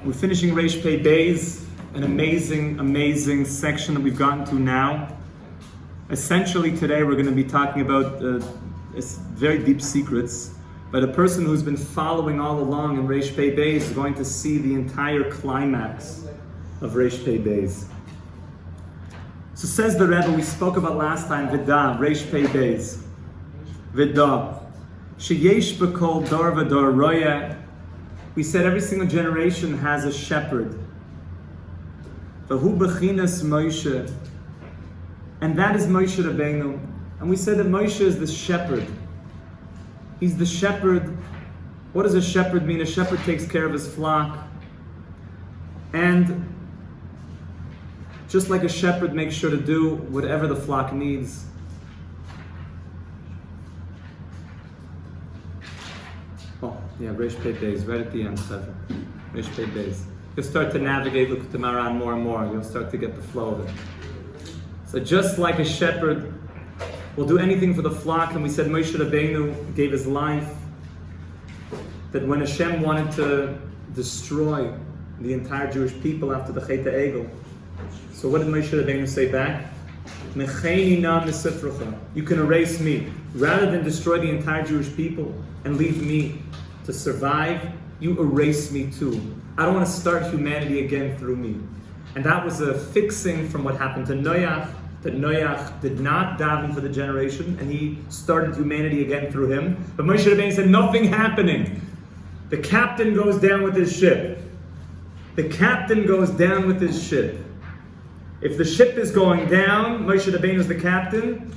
We're finishing Reish Pei Beis, an amazing section that we've gotten to now. Essentially today we're going to be talking about very deep secrets, but a person who's been following all along in Reish Pei Beis is going to see the entire climax of Reish Pei Beis. So says the Rebbe, we spoke about last time, Vida, Reish Pei Beis. Vida. Sheyesh b'kol dor v'dor roya. We said every single generation has a shepherd. V'hu b'chinas Moshe. And that is Moshe Rabbeinu. And we said that Moshe is the shepherd. He's the shepherd. What does a shepherd mean? A shepherd takes care of his flock. And just like a shepherd makes sure to do whatever the flock needs. Oh, yeah, Reish Pei Beis, right at the end, Reish Pei Beis. You'll start to navigate Likutei Moharan more and more. You'll start to get the flow of it. So just like a shepherd will do anything for the flock, and we said Moshe Rabbeinu gave his life, that when Hashem wanted to destroy the entire Jewish people after the Eade, so what did Moshe Rabbeinu say back? Mecheini na misifrocha. You can erase me. Rather than destroy the entire Jewish people and leave me to survive, you erase me too. I don't want to start humanity again through me. And that was a fixing from what happened to Noach, that Noach did not daven for the generation, and he started humanity again through him. But Moshe Rabbeinu said, nothing happening. The captain goes down with his ship. The captain goes down with his ship. If the ship is going down, Moshe Rabbeinu is the captain,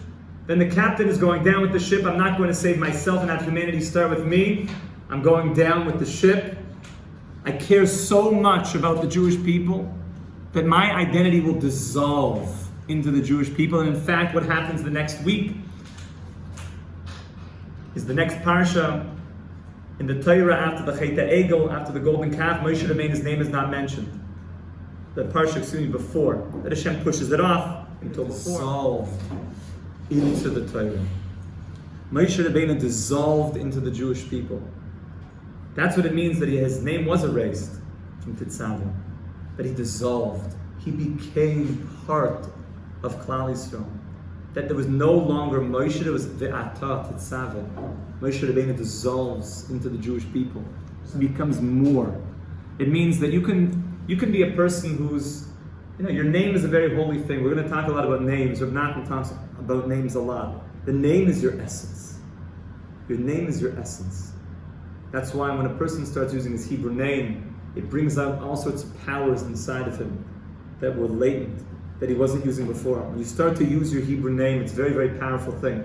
then the captain is going down with the ship. I'm not going to save myself and have humanity start with me. I'm going down with the ship. I care so much about the Jewish people that my identity will dissolve into the Jewish people. And in fact, what happens the next week is the next parsha in the Torah after the Eade, after the golden calf. Moshe Rabbeinu's name is not mentioned. The parsha, before, that Hashem pushes it off until dissolved into the Torah. Moshe Rabbeinu dissolved into the Jewish people. That's what it means that his name was erased from Tzaddikim. That he dissolved. He became part of Klal Yisrael. That there was no longer Moshe, there was Ve'ata Tzaddikim. Moshe Rabbeinu dissolves into the Jewish people. He becomes more. It means that you can be a person who's, your name is a very holy thing. We're going to talk a lot about names. Rebbe Nachman talks about names a lot. The name is your essence. Your name is your essence. That's why when a person starts using his Hebrew name, it brings out all sorts of powers inside of him that were latent, that he wasn't using before. When you start to use your Hebrew name, it's a very, very powerful thing.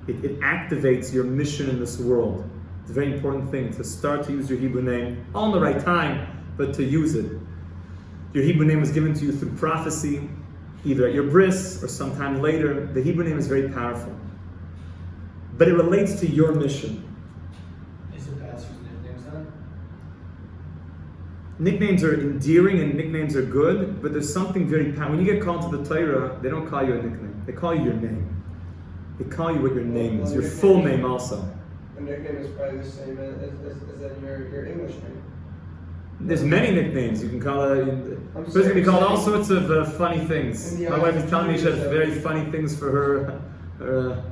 It activates your mission in this world. It's a very important thing to start to use your Hebrew name, all in the right time, but to use it. Your Hebrew name was given to you through prophecy, either at your bris or sometime later. The Hebrew name is very powerful. But it relates to your mission. Is it bad to use nicknames then? Nicknames are endearing and nicknames are good, but there's something very powerful. When you get called to the Torah, they don't call you a nickname. They call you your name. They call you what your name is, your full name also. A nickname is probably the same as your English name. There's many nicknames you can call it. A person can be called all sorts of funny things. My wife is telling me she has very funny things for her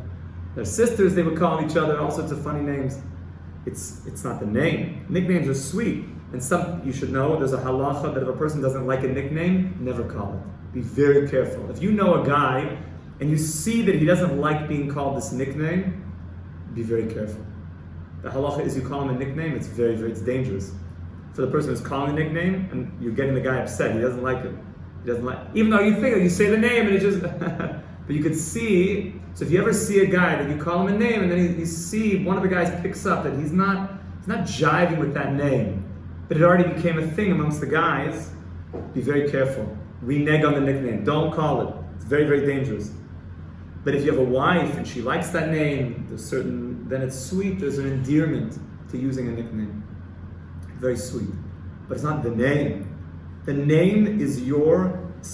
sisters. They would call each other all sorts of funny names. It's not the name. Nicknames are sweet, and some you should know. There's a halacha that if a person doesn't like a nickname, never call it. Be very careful. If you know a guy and you see that he doesn't like being called this nickname, be very careful. The halacha is you call him a nickname. It's it's dangerous. For the person who's calling the nickname, and you're getting the guy upset. He doesn't like it. He doesn't like, even though you say the name and it just, but you could see. So if you ever see a guy that you call him a name, and then you see one of the guys picks up that he's not jiving with that name, but it already became a thing amongst the guys. Be very careful. Renege on the nickname. Don't call it. It's very, very dangerous. But if you have a wife and she likes that name, then it's sweet. There's an endearment to using a nickname. Very sweet. But it's not the name. The name is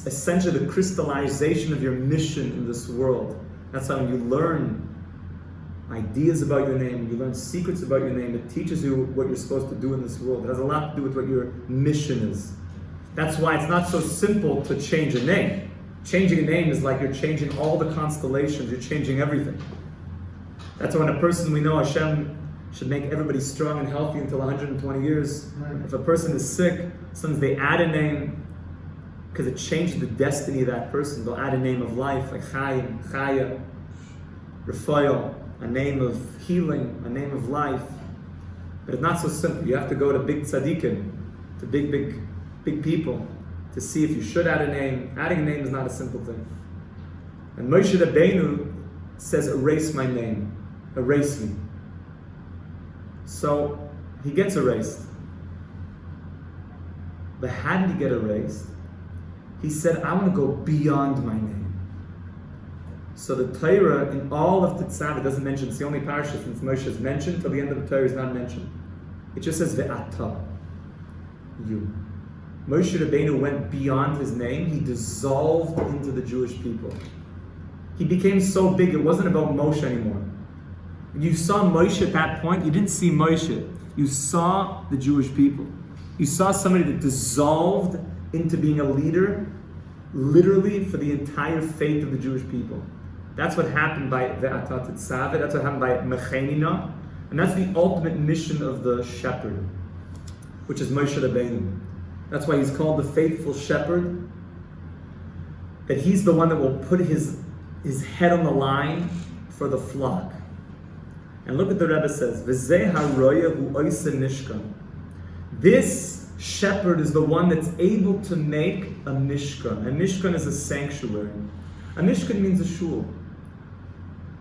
essentially the crystallization of your mission in this world. That's how when you learn ideas about your name, you learn secrets about your name. It teaches you what you're supposed to do in this world. It has a lot to do with what your mission is. That's why it's not so simple to change a name. Changing a name is like you're changing all the constellations, you're changing everything. That's why when a person, we know Hashem should make everybody strong and healthy until 120 years. If a person is sick, sometimes they add a name because it changes the destiny of that person. They'll add a name of life, like Chaim, Chaya, Raphael, a name of healing, a name of life. But it's not so simple. You have to go to big tzaddikim, to big people, to see if you should add a name. Adding a name is not a simple thing. And Moshe Rabbeinu says, erase my name, erase me. So he gets erased. But how did he get erased? He said, I want to go beyond my name. So the Torah, in all of Tetzaveh, it doesn't mention, it's the only parasha since Moshe is mentioned, till the end of the Torah is not mentioned. It just says, Ve'ata, you. Moshe Rabbeinu went beyond his name, he dissolved into the Jewish people. He became so big, it wasn't about Moshe anymore. You saw Moshe at that point, you didn't see Moshe. You saw the Jewish people. You saw somebody that dissolved into being a leader, literally for the entire fate of the Jewish people. That's what happened by Ve'ata Tetzaveh, that's what happened by Mechenina, and that's the ultimate mission of the shepherd, which is Moshe Rabbeinu. That's why he's called the faithful shepherd, that he's the one that will put his head on the line for the flock. And look what the Rebbe says, V'zeh haroya hu oise mishkan. This shepherd is the one that's able to make a mishkan. A mishkan is a sanctuary. A mishkan means a shul.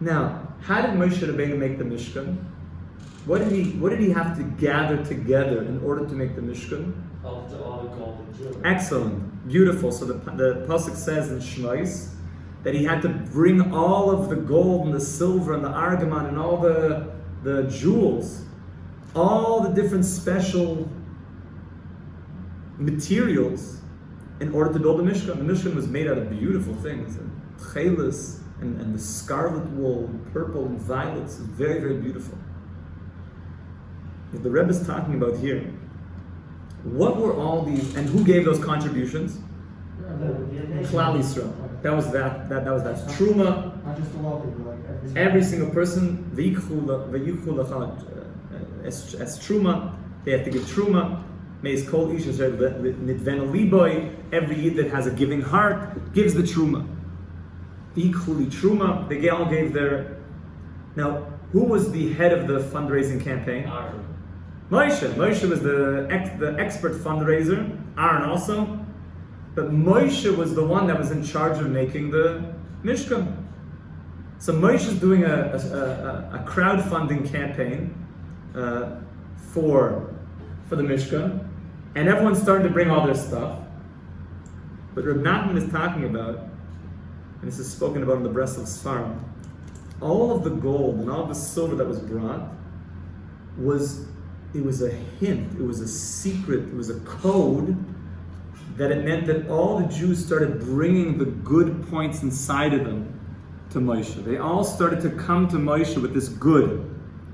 Now, how did Moshe Rabbeinu make the mishkan? What did he have to gather together in order to make the mishkan? All the golden jewelry. Excellent, beautiful. So the pasuk says in Shmos that he had to bring all of the gold and the silver and the argamon and all the jewels, all the different special materials in order to build the Mishkan. The Mishkan was made out of beautiful things, and chelis and the scarlet wool, and purple and violets, very, very beautiful. What the Rebbe is talking about here, what were all these, and who gave those contributions? Klal Yisrael. That was that Truma. Not just the wealthy, but like Every single person, as Truma, they have to give Truma. Meis kol ish asher nidvenu liboy. Every yid that has a giving heart gives the Truma. V'yichuli Truma. They all gave their. Now, who was the head of the fundraising campaign? Aaron. Moshe. Moshe was the expert fundraiser. Aaron also. But Moshe was the one that was in charge of making the Mishkan. So Moshe is doing a crowdfunding campaign for the Mishkan, and everyone's starting to bring all their stuff. But Rebbe Nachman is talking about, and this is spoken about in the Breast of Sfarim, all of the gold and all the silver that was brought was a hint, it was a secret, it was a code, that it meant that all the Jews started bringing the good points inside of them to Moshe. They all started to come to Moshe with this good.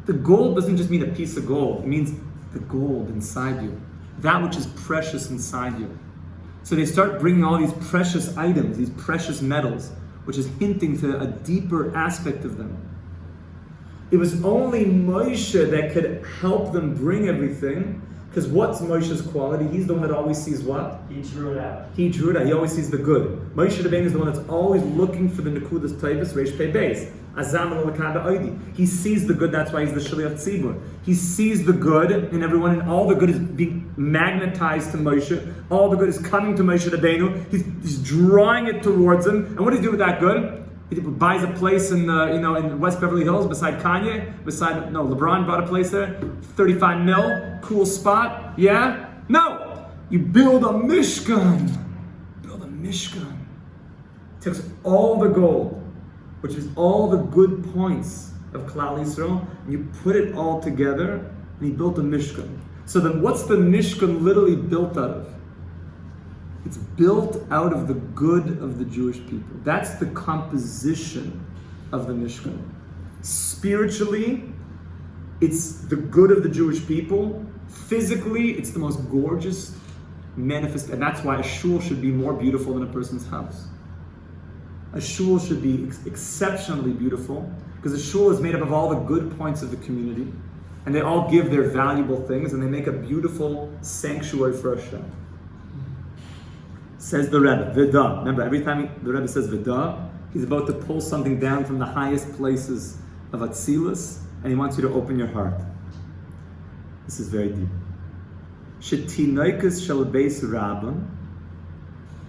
The gold doesn't just mean a piece of gold. It means the gold inside you. That which is precious inside you. So they start bringing all these precious items, these precious metals, which is hinting to a deeper aspect of them. It was only Moshe that could help them bring everything. Because what's Moshe's quality? He's the one that always sees what? He drew it out. He drew it out. He always sees the good. Moshe Rabbeinu is the one that's always looking for the Nekudas Taivas, Reish Pei Beis. Azam and Olakada Oidi. He sees the good, that's why he's the Shaliach Tzibur. He sees the good in everyone, and all the good is being magnetized to Moshe. All the good is coming to Moshe Rabbeinu. He's drawing it towards him. And what does he do with that good? He buys a place in in West Beverly Hills beside Kanye, LeBron bought a place there, 35 mil, cool spot, yeah? No! You build a Mishkan. Build a Mishkan. Takes all the gold, which is all the good points of Klal Yisrael, and you put it all together, and he built a Mishkan. So then what's the Mishkan literally built out of? It's built out of the good of the Jewish people. That's the composition of the Mishkan. Spiritually, it's the good of the Jewish people. Physically, it's the most gorgeous manifest, and that's why a shul should be more beautiful than a person's house. A shul should be exceptionally beautiful, because a shul is made up of all the good points of the community, and they all give their valuable things, and they make a beautiful sanctuary for Hashem. Says the Rebbe, Vida. Remember, every time the Rebbe says Vida, he's about to pull something down from the highest places of Atzilus, and he wants you to open your heart. This is very deep. Shetinoikas shel beis Rabban,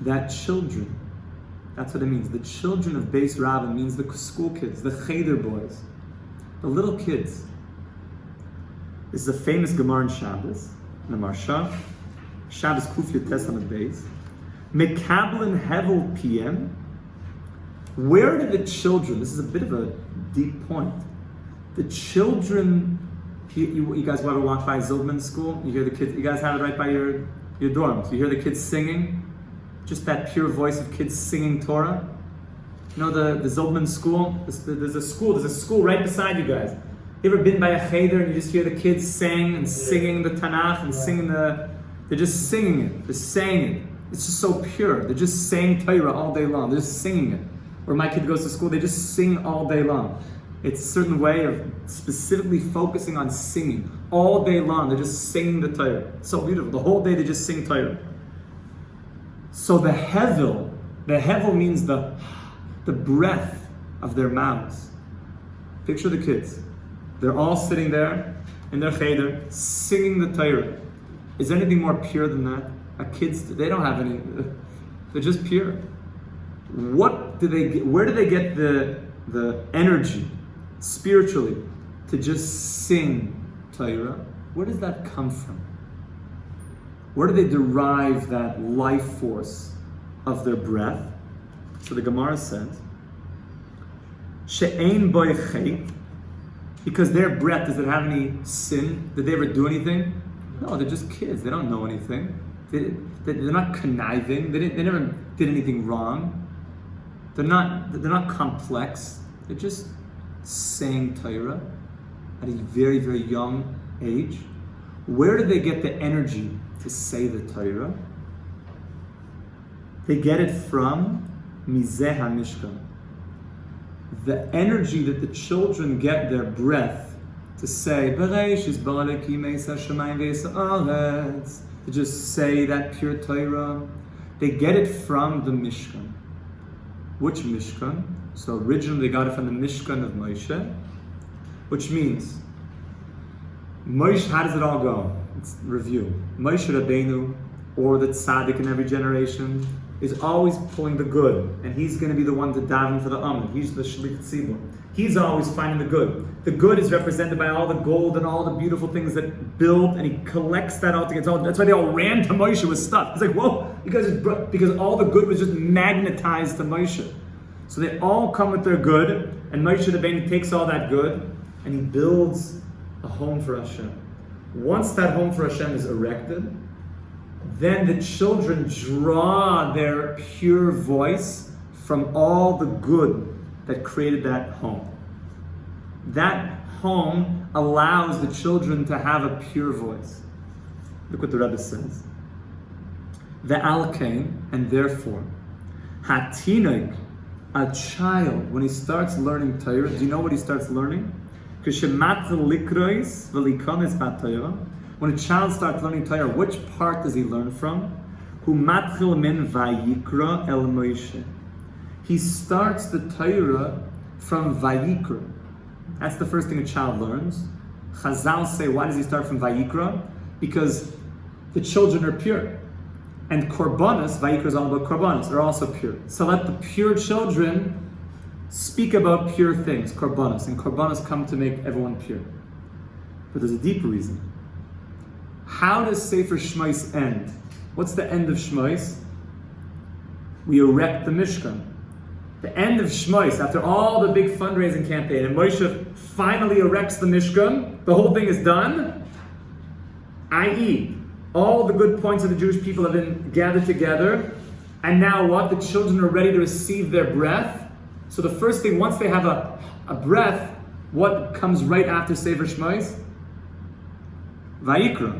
that children, that's what it means. The children of Beis Rabban means the school kids, the cheder boys, the little kids. This is a famous Gemara in Shabbos, in the Marsha, Shabbos Kuf Yotes on the Beis. Mekablin Hevel PM. Where did the children? This is a bit of a deep point. The children. You guys ever walk by Zilman school? You hear the kids. You guys have it right by your dorms. You hear the kids singing. Just that pure voice of kids singing Torah. You know the Zilman school? There's a school right beside you guys. You ever been by a cheder and you just hear the kids sing and singing the Tanakh and singing they're just singing it. They're saying it. It's just so pure. They're just saying Torah all day long. They're just singing it. Where my kid goes to school, they just sing all day long. It's a certain way of specifically focusing on singing. All day long, they're just singing the Torah. It's so beautiful. The whole day they just sing Torah. So the hevel means the breath of their mouths. Picture the kids. They're all sitting there in their cheder, singing the Torah. Is there anything more pure than that? Kids, they don't have any, they're just pure. What do they get? Where do they get the energy, spiritually, to just sing Torah? Where does that come from? Where do they derive that life force of their breath? So the Gemara says, She'ein boy chet, because their breath, does it have any sin? Did they ever do anything? No, they're just kids. They don't know anything. They're not conniving. They never did anything wrong. They're not complex. They're just saying Torah at a very, very young age. Where do they get the energy to say the Torah? They get it from Mizeh HaMishkan. The energy that the children get, their breath, to say Bereishis bara Elokim es hashamayim ve'es haaretz, to just say that pure Torah. They get it from the Mishkan. Which Mishkan? So originally they got it from the Mishkan of Moshe, which means Moshe. How does it all go? Let's review. Moshe Rabbeinu, or the Tzaddik in every generation, is always pulling the good, and he's going to be the one to daven for the Amen. He's the Shlich Tzibur. He's always finding the good. The good is represented by all the gold and all the beautiful things that build, and he collects that all together. That's why they all ran to Moshe with stuff. It's like, whoa, because all the good was just magnetized to Moshe. So they all come with their good, and Moshe Rabbeinu takes all that good, and he builds a home for Hashem. Once that home for Hashem is erected, then the children draw their pure voice from all the good that created that home. That home allows the children to have a pure voice. Look what the Rebbe says. Ve'al kain, and therefore, hatinog, a child, when he starts learning Torah, do you know what he starts learning? When a child starts learning Torah, which part does he learn from? Hu matchil min vayikra el Moshe. He starts the Torah from Vayikra. That's the first thing a child learns. Chazal say, why does he start from Vayikra? Because the children are pure. And Korbanos, Vayikra is all about Korbanos, are also pure. So let the pure children speak about pure things, Korbanos. And Korbanos come to make everyone pure. But there's a deeper reason. How does Sefer Shmos end? What's the end of Shmos? We erect the Mishkan. The end of Shmos, after all the big fundraising campaign, and Moshe finally erects the Mishkan, the whole thing is done, i.e., all the good points of the Jewish people have been gathered together, and now what? The children are ready to receive their breath. So the first thing, once they have a breath, What comes right after Sefer Shmos? Vayikra.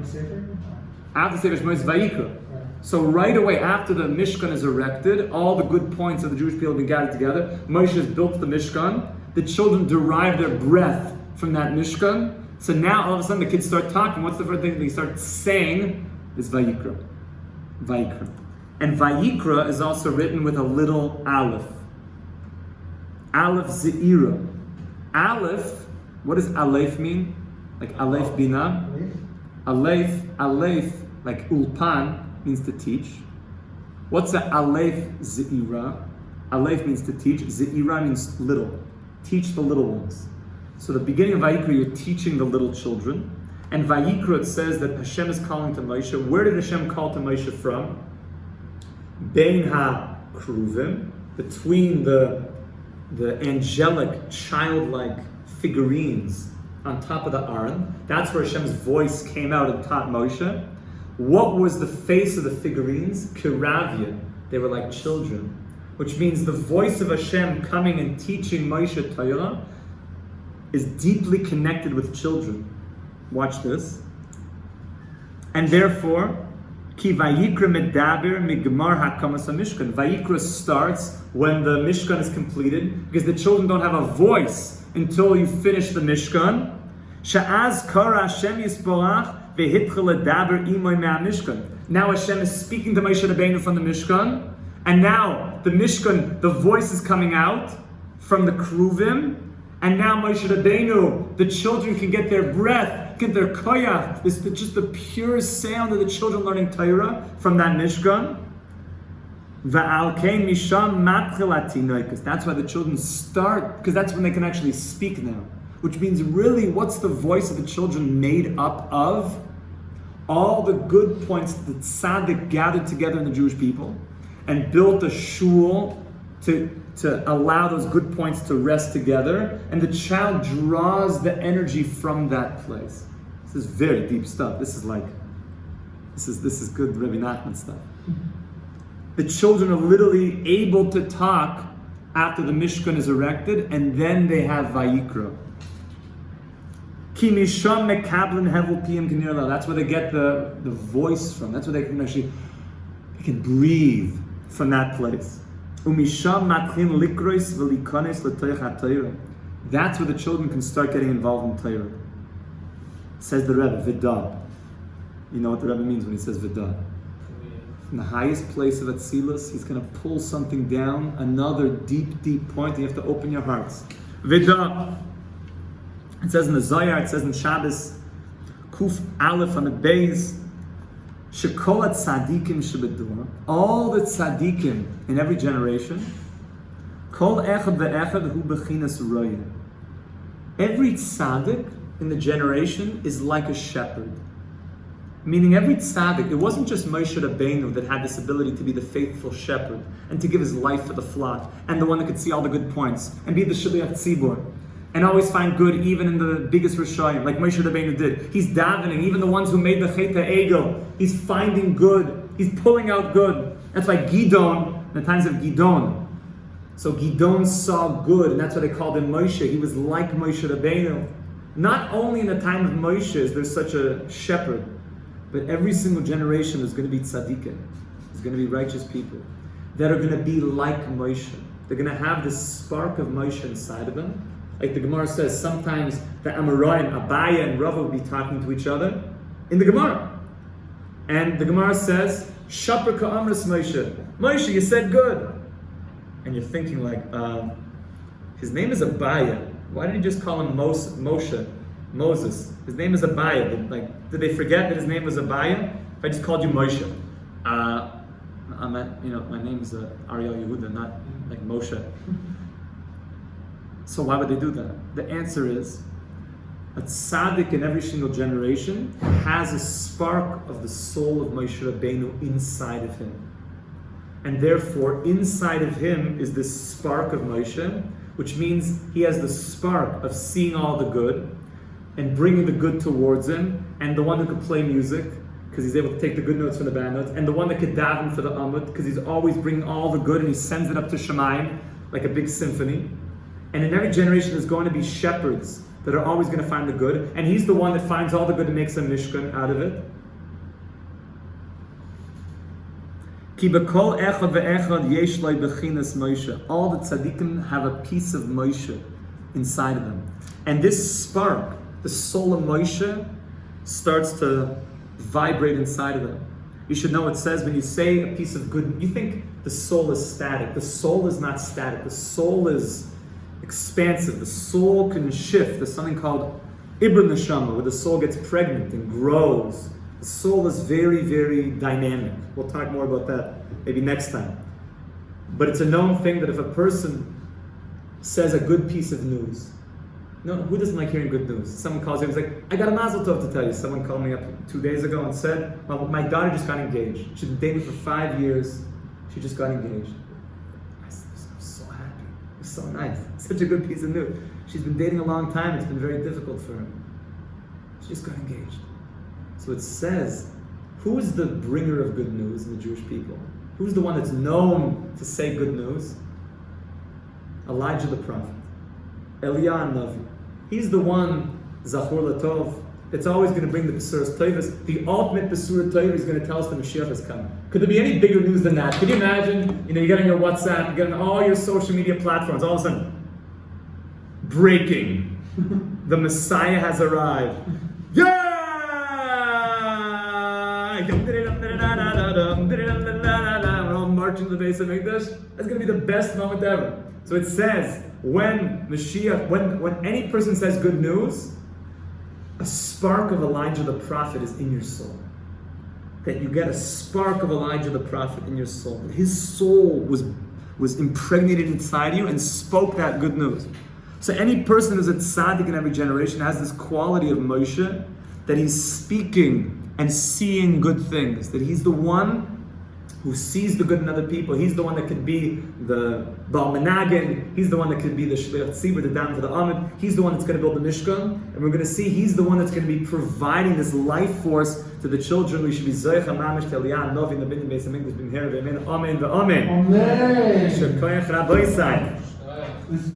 After Sefer Shmos, Vayikra. So right away after the Mishkan is erected, all the good points of the Jewish people have been gathered together. Moshe has built the Mishkan. The children derive their breath from that Mishkan. So now all of a sudden the kids start talking. What's the first thing they start saying? Is Vayikra. Vayikra. And Vayikra is also written with a little aleph. Aleph Ze'ira. Aleph, what does Aleph mean? Like Aleph Bina? Aleph, like Ulpan, means to teach. What's a Aleph Ze'ira? Aleph means to teach. Ze'ira means little. Teach the little ones. So the beginning of Vayikra, you're teaching the little children. And Vayikra, it says that Hashem is calling to Moshe. Where did Hashem call to Moshe from? Bein ha-kruvim, between the angelic, childlike figurines on top of the Aron. That's where Hashem's voice came out and taught Moshe. What was the face of the figurines? Kiravya. They were like children. Which means the voice of Hashem coming and teaching Moshe Torah is deeply connected with children. Watch this. And therefore, Ki Vayikra medaber migmar hakamas hamishkan. Vayikra starts when the Mishkan is completed, because the children don't have a voice until you finish the Mishkan. Sha'az kara Hashem yisborach vehitchel ledaber imoy me'amishkan. Now Hashem is speaking to Moshe Rabbeinu from the Mishkan, and now the Mishkan, the voice is coming out from the Kruvim, and now Moshe Rabbeinu, the children can get their breath, get their koyach. This is just the pure sound of the children learning Torah from that Mishkan. Because that's why the children start, because that's when they can actually speak now. Which means really, what's the voice of the children made up of? All the good points that Tzaddik gathered together in the Jewish people and built a shul to allow those good points to rest together, and the child draws the energy from that place. This is very deep stuff. This is good Rebbe Nachman stuff. The children are literally able to talk after the Mishkan is erected, and then they have Vayikra. Ki misham mekablen hevel piyam kinirla. That's where they get the voice from. That's where they can breathe from that place. Umisham matchin likrois velikones l'toich HaTorah. That's where the children can start getting involved in Torah. Says the Rebbe, Vidah. You know what the Rebbe means when he says Vidah? From the highest place of Atzilus, he's going to pull something down, another deep, deep point, and you have to open your hearts. Vidah. It says in the Zohar, it says in Shabbos, Kuf Aleph on the Beis, Shekolat Tzaddikim Shebedor, all the Tzaddikim in every generation, Kol Echad ve'echad hu bechinas roya. Every Tzaddik in the generation is like a shepherd. Meaning every tzaddik, it wasn't just Moshe Rabbeinu that had this ability to be the faithful shepherd and to give his life for the flock and the one that could see all the good points and be the shliach tzibur and always find good even in the biggest Rishayim, like Moshe Rabbeinu did. He's davening, even the ones who made the Chaita'egel, he's finding good, he's pulling out good. That's why Gidon, in the times of Gidon, so Gidon saw good, and that's why they called him Moshe. He was like Moshe Rabbeinu. Not only in the time of Moshe is there such a shepherd, but every single generation is going to be tzaddikim. There's going to be righteous people that are going to be like Moshe. They're going to have this spark of Moshe inside of them. Like the Gemara says, sometimes the Amoraim, Abaya and Rava will be talking to each other in the Gemara. And the Gemara says, Shaper ka'amras Moshe. Moshe, you said good. And you're thinking like, his name is Abaya. Why did he just call him Moshe? Moses. His name is Abaya. Like, did they forget that his name was Abaya? If I just called you Moshe, my name is Ariel Yehuda, not like Moshe. So why would they do that? The answer is, a tzaddik in every single generation has a spark of the soul of Moshe Rabbeinu inside of him. And therefore, inside of him is this spark of Moshe, which means he has the spark of seeing all the good, and bringing the good towards him, and the one who could play music, because he's able to take the good notes from the bad notes, and the one that could daven for the Amud, because he's always bringing all the good, and he sends it up to Shemayim, like a big symphony. And in every generation there's going to be shepherds that are always going to find the good, and he's the one that finds all the good and makes a mishkan out of it. All the tzaddikim have a piece of Moshe inside of them. And this spark, the soul of Moshe, starts to vibrate inside of them. You should know it says when you say a piece of good, you think the soul is static. The soul is not static. The soul is expansive. The soul can shift. There's something called Ibra Neshama, where the soul gets pregnant and grows. The soul is very, very dynamic. We'll talk more about that maybe next time. But it's a known thing that if a person says a good piece of news, no, who doesn't like hearing good news? Someone calls you and is like, I got a mazel tov to tell you. Someone called me up 2 days ago and said, well, my daughter just got engaged. She's been dating for 5 years. She just got engaged. I'm so happy. It's so nice. Such a good piece of news. She's been dating a long time. It's been very difficult for her. She just got engaged. So it says, who is the bringer of good news in the Jewish people? Who's the one that's known to say good news? Elijah the prophet. Eliyahu Navi. He's the one, Zachor Latov. It's always going to bring the Besuras Tovas. The ultimate Besura Tova is going to tell us the Mashiach is coming. Could there be any bigger news than that? Could you imagine, you get on your WhatsApp, you get on all your social media platforms, all of a sudden, breaking, the Messiah has arrived. Yeah! We're all marching to the base of Mikdash. That's going to be the best moment ever. So it says, when Mashiach, when any person says good news, a spark of Elijah the prophet is in your soul. That you get a spark of Elijah the prophet in your soul. His soul was impregnated inside you and spoke that good news. So any person who's a tzaddik in every generation has this quality of Moshe, that he's speaking and seeing good things. That he's the one who sees the good in other people. He's the one that could be the Baal Menagin. He's the one that could be the Shliach Tzibur, the Dam for the Amid. He's the one that's going to build the Mishkan. And we're going to see he's the one that's going to be providing this life force to the children. We should be Zoich HaMamish Teliyah Novi Nabin Beis HaMikdash B'mher V'Amen Amen V'Amen. Amen. Shekayach Rabbi Sai.